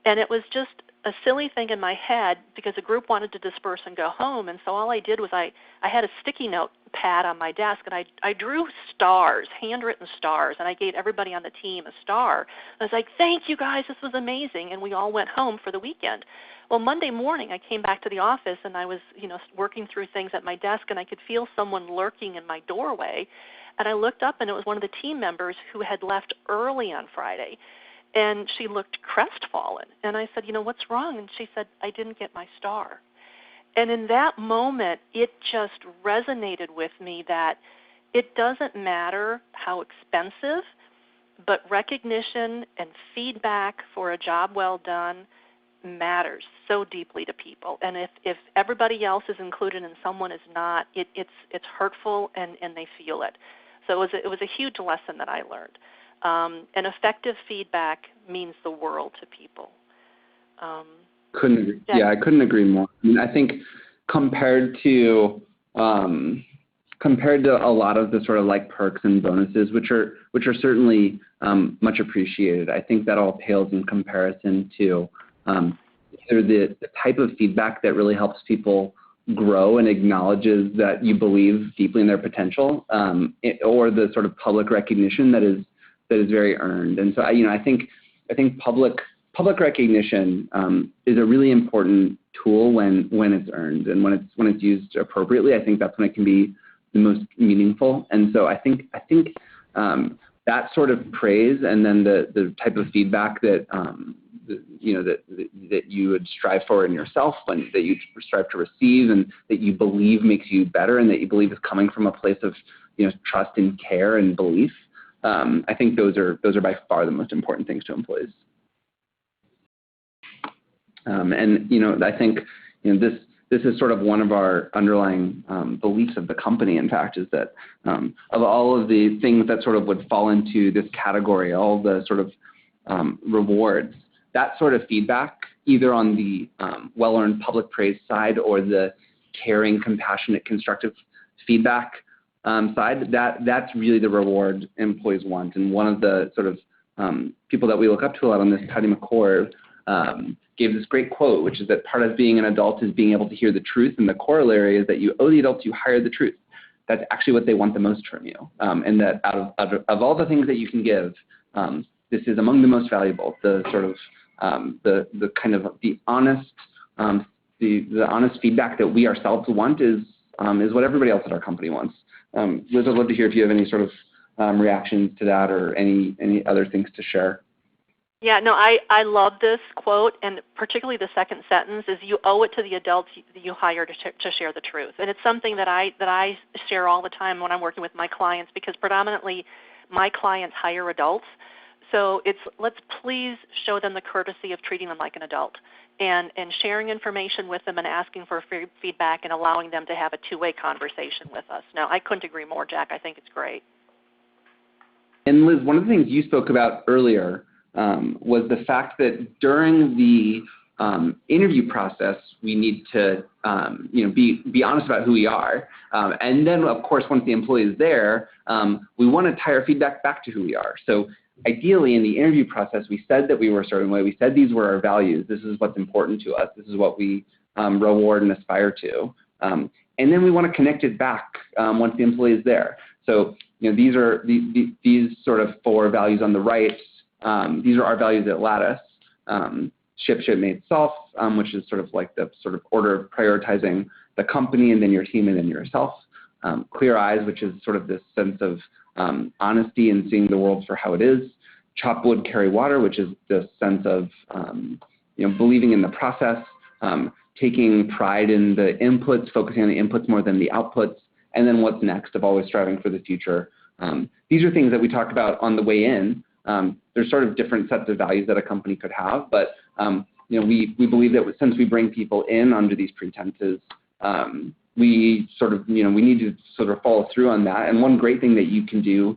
And it was just a silly thing in my head because the group wanted to disperse and go home, and so all I did was I had a sticky note pad on my desk, and I drew stars, handwritten stars, and I gave everybody on the team a star. I was like, thank you guys, this was amazing, and we all went home for the weekend. Well, Monday morning I came back to the office, and I was working through things at my desk, and I could feel someone lurking in my doorway, and I looked up, and it was one of the team members who had left early on Friday. And she looked crestfallen. And I said, what's wrong? And she said, I didn't get my star. And in that moment, it just resonated with me that it doesn't matter how expensive, but recognition and feedback for a job well done matters so deeply to people. And if everybody else is included and someone is not, it's hurtful and they feel it. So it was a huge lesson that I learned. And effective feedback means the world to people. I couldn't agree more. I mean, I think compared to a lot of the sort of like perks and bonuses, which are certainly much appreciated, I think that all pales in comparison to either the type of feedback that really helps people grow and acknowledges that you believe deeply in their potential, or the sort of public recognition that is very earned. And so I think public recognition is a really important tool when it's earned, and when it's used appropriately. I think that's when it can be the most meaningful. And so I think that sort of praise, and then the type of feedback that that you would strive for in yourself, and that you strive to receive, and that you believe makes you better, and that you believe is coming from a place of trust and care and belief. I think those are by far the most important things to employees. I think this is sort of one of our underlying beliefs of the company. In fact, is that of all of the things that sort of would fall into this category, all the sort of rewards, that sort of feedback, either on the well-earned public praise side or the caring, compassionate, constructive feedback side, that's really the reward employees want. And one of the sort of people that we look up to a lot on this, Patty McCord, gave this great quote, which is that part of being an adult is being able to hear the truth, and the corollary is that you owe the adults you hired the truth. That's actually what they want the most from you, and that out of all the things that you can give, this is among the most valuable. The sort of the kind of the honest, the honest feedback that we ourselves want is what everybody else at our company wants. Liz, I'd love to hear if you have any sort of reactions to that or any other things to share. Yeah, no, I love this quote, and particularly the second sentence is you owe it to the adults that you hire to share the truth. And it's something that I share all the time when I'm working with my clients, because predominantly my clients hire adults. So let's please show them the courtesy of treating them like an adult and sharing information with them and asking for feedback and allowing them to have a two-way conversation with us. No, I couldn't agree more, Jack. I think it's great. And Liz, one of the things you spoke about earlier was the fact that during the interview process, we need to be honest about who we are. And then, of course, once the employee is there, we want to tie our feedback back to who we are. So ideally, in the interview process, we said that we were a certain way. We said these were our values. This is what's important to us. This is what we reward and aspire to. And then we want to connect it back once the employee is there. So these are these sort of 4 values on the right. These are our values at Lattice. Ship, made, self, which is sort of like the sort of order of prioritizing the company and then your team and then yourself. Clear eyes, which is sort of this sense of honesty and seeing the world for how it is. Chop wood, carry water, which is this sense of believing in the process, taking pride in the inputs, focusing on the inputs more than the outputs, and then what's next of always striving for the future. These are things that we talked about on the way in. There's sort of different sets of values that a company could have, but we believe that since we bring people in under these pretenses, we sort of we need to sort of follow through on that. And one great thing that you can do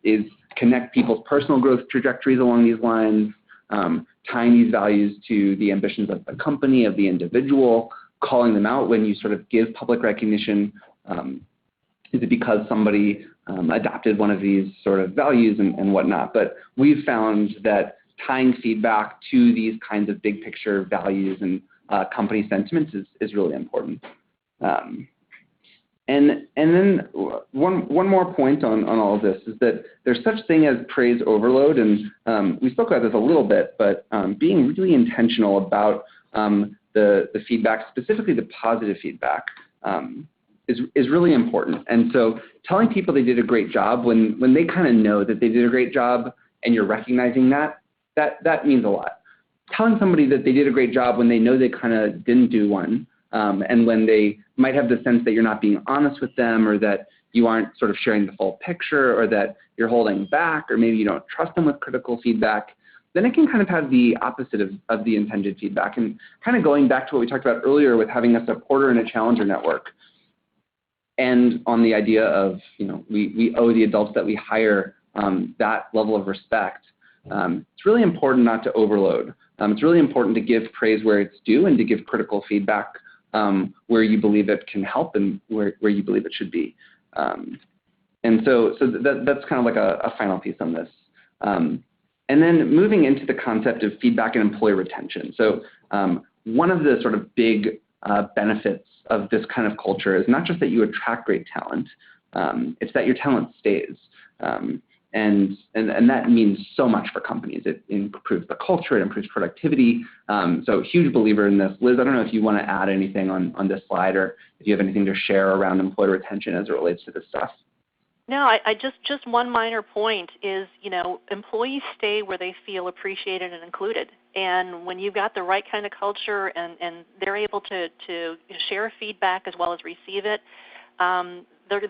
is connect people's personal growth trajectories along these lines, tying these values to the ambitions of the company, of the individual, calling them out when you sort of give public recognition. Is it because somebody adopted one of these sort of values and whatnot? But we've found that tying feedback to these kinds of big picture values and company sentiments is really important. And then one more point on all of this is that there's such thing as praise overload, and we spoke about this a little bit, but being really intentional about the feedback, specifically the positive feedback, is really important. And so telling people they did a great job when they kind of know that they did a great job and you're recognizing that means a lot. Telling somebody that they did a great job when they know they kind of didn't do one, and when they might have the sense that you're not being honest with them, or that you aren't sort of sharing the full picture, or that you're holding back, or maybe you don't trust them with critical feedback, then it can kind of have the opposite of the intended feedback. And kind of going back to what we talked about earlier with having a supporter and a challenger network, and on the idea of, we owe the adults that we hire that level of respect, it's really important not to overload. It's really important to give praise where it's due and to give critical feedback where you believe it can help and where you believe it should be. And so that's kind of like a final piece on this. And then moving into the concept of feedback and employee retention. So one of the sort of big benefits of this kind of culture is not just that you attract great talent, it's that your talent stays. And that means so much for companies. It improves the culture, it improves productivity. So huge believer in this. Liz, I don't know if you want to add anything on this slide, or if you have anything to share around employee retention as it relates to this stuff. No, I just one minor point is, employees stay where they feel appreciated and included. And when you've got the right kind of culture and they're able to share feedback as well as receive it,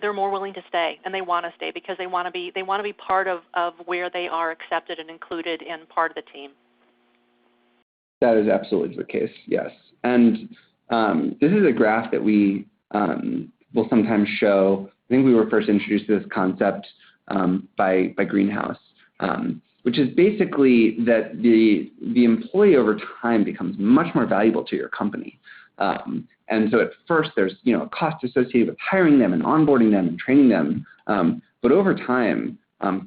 they're more willing to stay, and they want to stay because they want to be part of where they are accepted and included and part of the team. That is absolutely the case, yes. And this is a graph that we will sometimes show. I think we were first introduced to this concept by Greenhouse, which is basically that the employee over time becomes much more valuable to your company. And so at first there's a cost associated with hiring them and onboarding them and training them. But over time,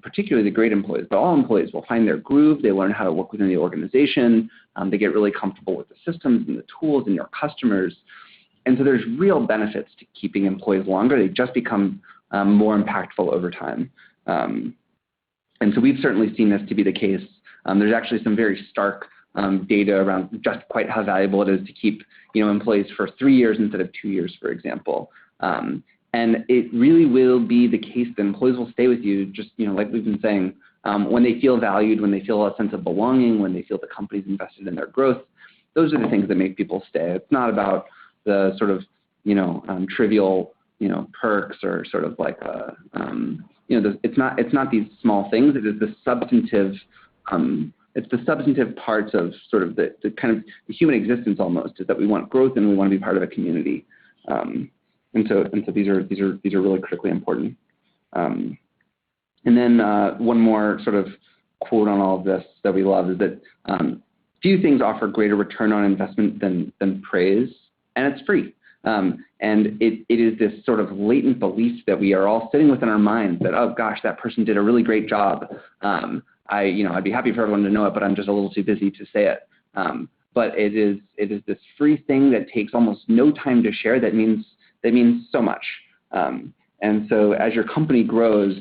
particularly the great employees, but all employees will find their groove. They learn how to work within the organization. They get really comfortable with the systems and the tools and your customers. And so there's real benefits to keeping employees longer. They just become more impactful over time. And so we've certainly seen this to be the case. There's actually some very stark data around just quite how valuable it is to keep employees for 3 years instead of 2 years, for example. And it really will be the case that employees will stay with you, just like we've been saying, when they feel valued, when they feel a sense of belonging, when they feel the company's invested in their growth. Those are the things that make people stay. It's not about the sort of trivial perks or sort of like it's not these small things. It is the substantive. It's the substantive parts of sort of the kind of the human existence almost, is that we want growth and we want to be part of a community. And so these are really critically important. And then one more sort of quote on all of this that we love is that few things offer greater return on investment than praise, and it's free. And it is this sort of latent belief that we are all sitting within our minds that, oh gosh, that person did a really great job. I'd be happy for everyone to know it, but I'm just a little too busy to say it. But it is this free thing that takes almost no time to share that means so much. And so as your company grows,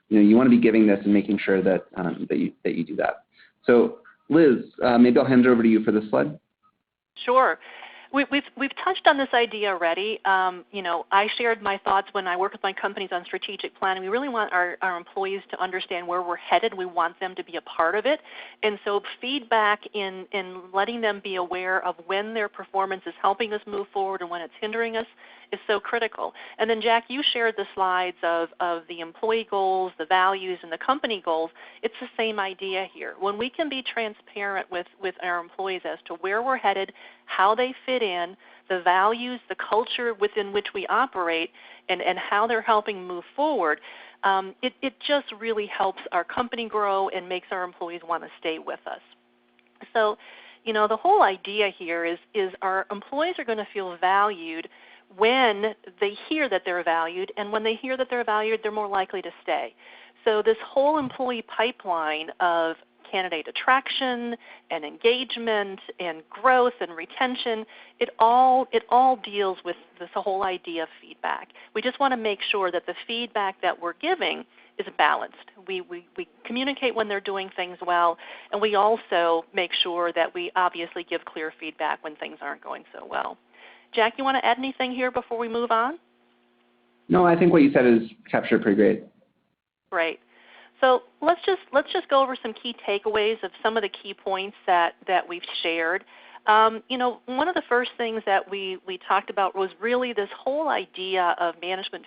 you want to be giving this and making sure that you do that. So Liz, maybe I'll hand it over to you for this slide. Sure. We've touched on this idea already. I shared my thoughts when I work with my companies on strategic planning. We really want our employees to understand where we're headed. We want them to be a part of it. And so feedback in letting them be aware of when their performance is helping us move forward and when it's hindering us is so critical. And then, Jack, you shared the slides of the employee goals, the values, and the company goals. It's the same idea here. When we can be transparent with our employees as to where we're headed, how they fit in, the values, the culture within which we operate, and how they're helping move forward, it just really helps our company grow and makes our employees want to stay with us. So, the whole idea here is our employees are going to feel valued when they hear that they're valued, and when they hear that they're valued, they're more likely to stay. So this whole employee pipeline of candidate attraction and engagement and growth and retention, it all deals with this whole idea of feedback. We just want to make sure that the feedback that we're giving is balanced. We communicate when they're doing things well, and we also make sure that we obviously give clear feedback when things aren't going so well. Jack, you want to add anything here before we move on? No, I think what you said is captured pretty great. Great. So let's just go over some key takeaways of some of the key points that we've shared. One of the first things that we talked about was really this whole idea of employee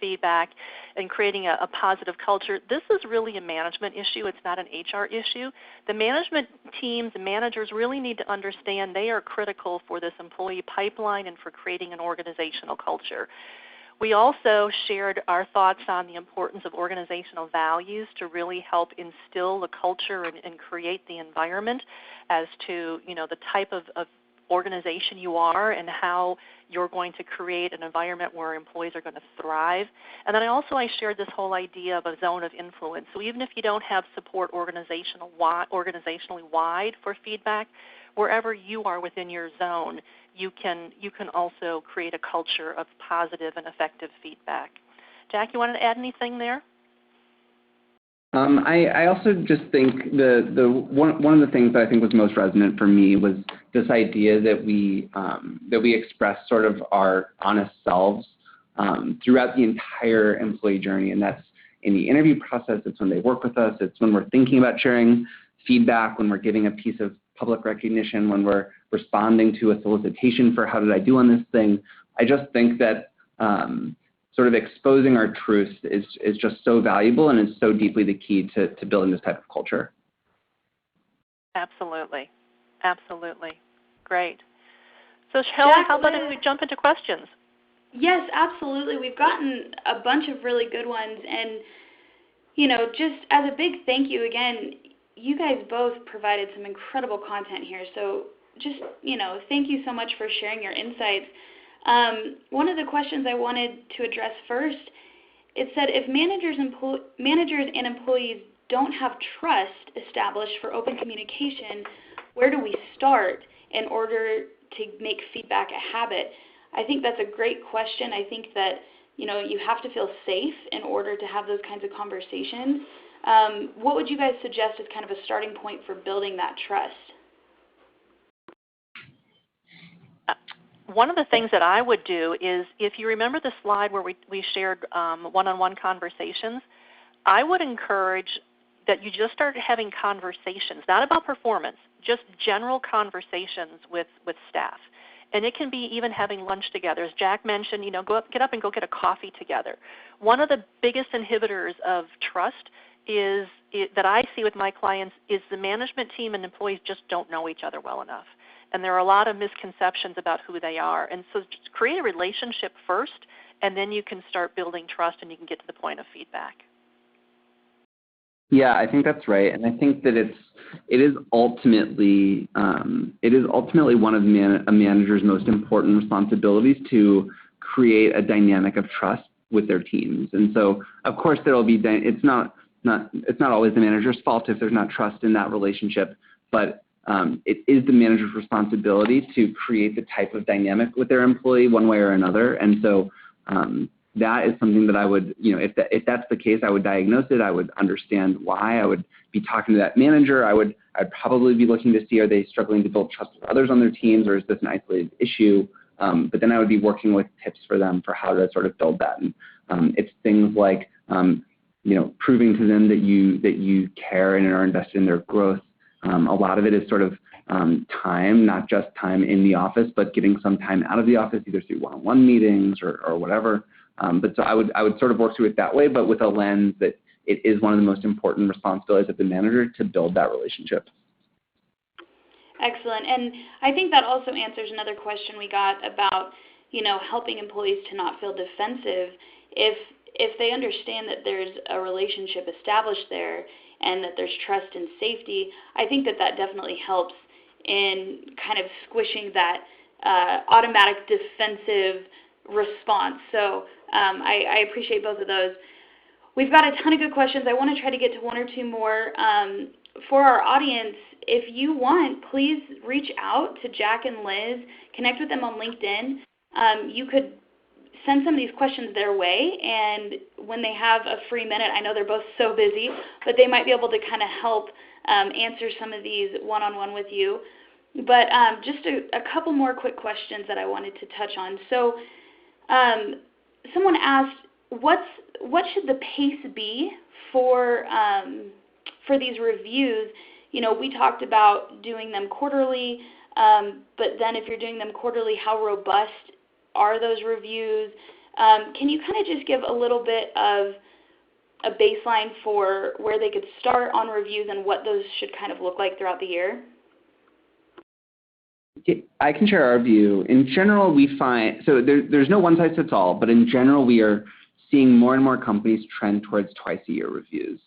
feedback and creating a positive culture. This is really a management issue. It's not an HR issue. The management teams and managers really need to understand they are critical for this employee pipeline and for creating an organizational culture. We also shared our thoughts on the importance of organizational values to really help instill the culture and create the environment as to the type of organization you are and how you're going to create an environment where employees are going to thrive. And then I shared this whole idea of a zone of influence. So even if you don't have support organizationally wide for feedback, wherever you are within your zone, you can also create a culture of positive and effective feedback. Jack, you want to add anything there? I also just think one of the things that I think was most resonant for me was this idea that we express sort of our honest selves throughout the entire employee journey, and that's in the interview process. It's when they work with us. It's when we're thinking about sharing feedback, when we're giving a piece of public recognition, when we're responding to a solicitation for how did I do on this thing. I just think that sort of exposing our truth is just so valuable and is so deeply the key to building this type of culture. Absolutely. Absolutely. Great. So Shelley, how about if we jump into questions? Yes, absolutely. We've gotten a bunch of really good ones, and just as a big thank you again, you guys both provided some incredible content here. So just, thank you so much for sharing your insights. One of the questions I wanted to address first, it said if managers and employees don't have trust established for open communication, where do we start in order to make feedback a habit? I think that's a great question. I think that, you have to feel safe in order to have those kinds of conversations. what would you guys suggest as kind of a starting point for building that trust? One of the things that I would do is, if you remember the slide where we shared one-on-one conversations, I would encourage that you just start having conversations, not about performance, just general conversations with staff. And it can be even having lunch together. As Jack mentioned, get up and go get a coffee together. One of the biggest inhibitors of trust that I see with my clients is the management team and employees just don't know each other well enough. And there are a lot of misconceptions about who they are. And so just create a relationship first, and then you can start building trust and you can get to the point of feedback. Yeah, I think that's right, and I think that it is ultimately one of a manager's most important responsibilities to create a dynamic of trust with their teams. And so, of course, it's not always the manager's fault if there's not trust in that relationship, but it is the manager's responsibility to create the type of dynamic with their employee one way or another. And so that is something that I would, if that's the case, I would diagnose it. I would understand why. I would be talking to that manager. I'd probably be looking to see, are they struggling to build trust with others on their teams, or is this an isolated issue? But then I would be working with tips for them for how to sort of build that. And it's things like, proving to them that you care and are invested in their growth. A lot of it is sort of time, not just time in the office, but getting some time out of the office, either through one-on-one meetings or whatever. But so I would sort of work through it that way, but with a lens that it is one of the most important responsibilities of the manager to build that relationship. Excellent. And I think that also answers another question we got about, helping employees to not feel defensive. If they understand that there's a relationship established there and that there's trust and safety, I think that definitely helps in kind of squishing that automatic defensive response. So I appreciate both of those. We've got a ton of good questions. I want to try to get to one or two more. For our audience, if you want, please reach out to Jack and Liz, connect with them on LinkedIn. You could send some of these questions their way, and when they have a free minute, I know they're both so busy, but they might be able to kind of help answer some of these one-on-one with you. But just a couple more quick questions that I wanted to touch on. So someone asked, what should the pace be for these reviews? We talked about doing them quarterly, but then if you're doing them quarterly, how robust are those reviews? Can you kind of just give a little bit of a baseline for where they could start on reviews and what those should kind of look like throughout the year? I can share our view. In general, we find, so there's no one size fits all, but in general, we are seeing more and more companies trend towards twice-a-year reviews.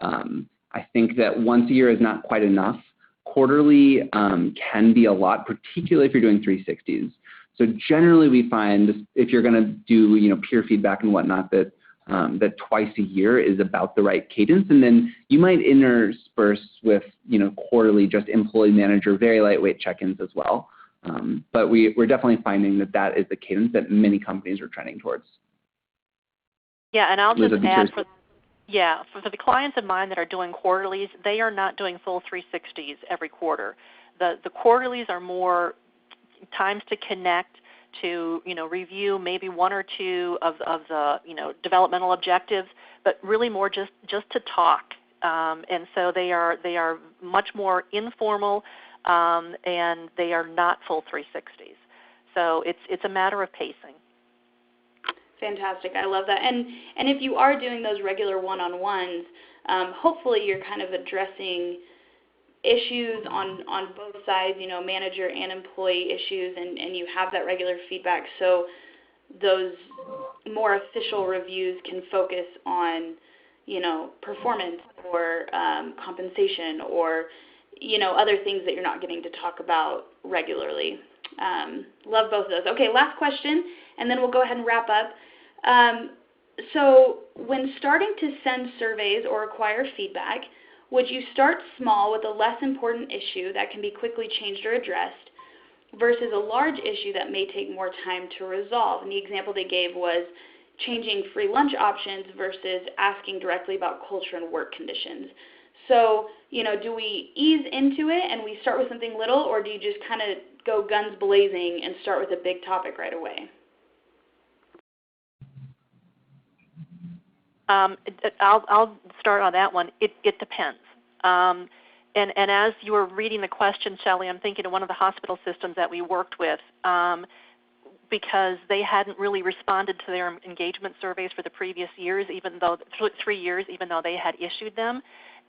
I think that once a year is not quite enough. Quarterly can be a lot, particularly if you're doing 360s. So generally, we find if you're going to do peer feedback and whatnot, that twice a year is about the right cadence, and then you might intersperse with quarterly just employee manager, very lightweight check-ins as well. But we're definitely finding that is the cadence that many companies are trending towards. Yeah, and I'll just add for the clients of mine that are doing quarterlies, they are not doing full 360s every quarter. The quarterlies are more times to connect, to review maybe one or two of the developmental objectives, but really more just to talk. And so they are much more informal, and they are not full 360s. So it's a matter of pacing. Fantastic. I love that. And if you are doing those regular one-on-ones, hopefully you're kind of addressing issues on both sides, manager and employee issues, and you have that regular feedback, so those more official reviews can focus on, performance or compensation or, other things that you're not getting to talk about regularly. Love both of those. Okay, last question, and then we'll go ahead and wrap up. So when starting to send surveys or acquire feedback, would you start small with a less important issue that can be quickly changed or addressed versus a large issue that may take more time to resolve? And the example they gave was, changing free lunch options versus asking directly about culture and work conditions. So, do we ease into it and we start with something little, or do you just kind of go guns blazing and start with a big topic right away? I'll start on that one. It depends. And as you were reading the question, Shelley, I'm thinking of one of the hospital systems that we worked with, because they hadn't really responded to their engagement surveys for the previous years, 3 years, even though they had issued them.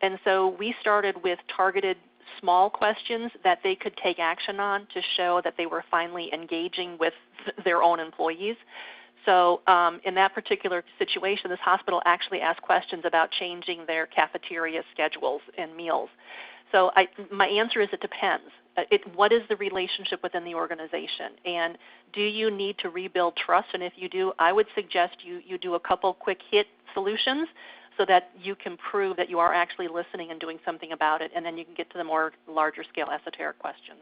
And so we started with targeted small questions that they could take action on to show that they were finally engaging with their own employees. So in that particular situation, this hospital actually asked questions about changing their cafeteria schedules and meals. So my answer is it depends. What is the relationship within the organization? And do you need to rebuild trust? And if you do, I would suggest you do a couple quick hit solutions so that you can prove that you are actually listening and doing something about it, and then you can get to the more larger scale esoteric questions.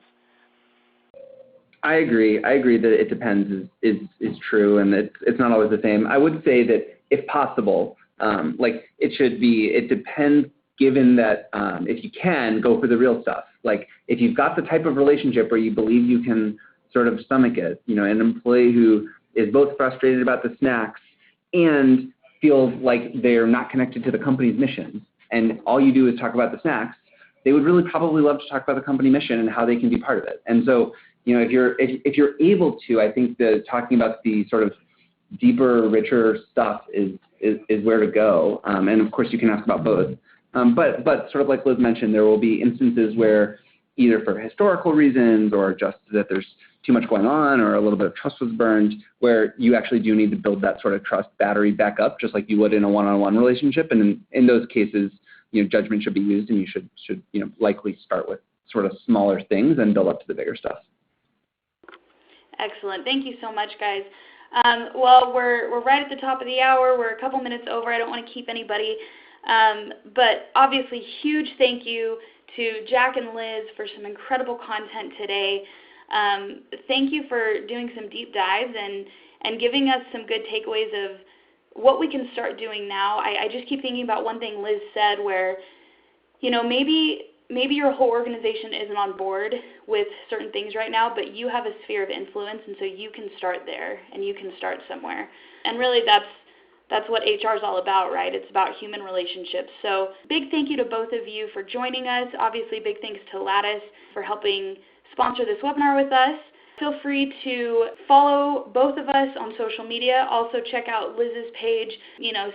I agree that it depends is true, and it's not always the same. I would say that if possible, it depends, given that if you can, go for the real stuff. Like if you've got the type of relationship where you believe you can sort of stomach it, an employee who is both frustrated about the snacks and feels like they're not connected to the company's mission, and all you do is talk about the snacks, they would really probably love to talk about the company mission and how they can be part of it. And so, if you're able to, I think talking about the sort of deeper, richer stuff is where to go. And of course, you can ask about both. But sort of like Liz mentioned, there will be instances where either for historical reasons or just that there's too much going on or a little bit of trust was burned, where you actually do need to build that sort of trust battery back up, just like you would in a one-on-one relationship. And in those cases, judgment should be used, and you should likely start with sort of smaller things and build up to the bigger stuff. Excellent. Thank you so much, guys. Well, we're right at the top of the hour. We're a couple minutes over. I don't want to keep anybody. But obviously, huge thank you to Jack and Liz for some incredible content today. Thank you for doing some deep dives and giving us some good takeaways of what we can start doing now. I just keep thinking about one thing Liz said where, maybe your whole organization isn't on board with certain things right now, but you have a sphere of influence, and so you can start there, and you can start somewhere. And really that's what HR is all about, right? It's about human relationships. So big thank you to both of you for joining us. Obviously, big thanks to Lattice for helping sponsor this webinar with us. Feel free to follow both of us on social media. Also check out Liz's page,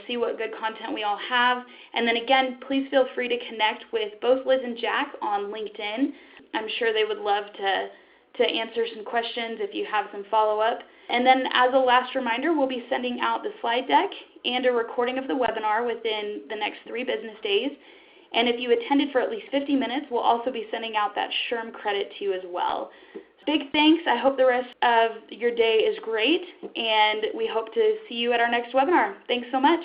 see what good content we all have. And then again, please feel free to connect with both Liz and Jack on LinkedIn. I'm sure they would love to answer some questions if you have some follow-up. And then as a last reminder, we'll be sending out the slide deck and a recording of the webinar within the next 3 business days. And if you attended for at least 50 minutes, we'll also be sending out that SHRM credit to you as well. Big thanks. I hope the rest of your day is great, and we hope to see you at our next webinar. Thanks so much.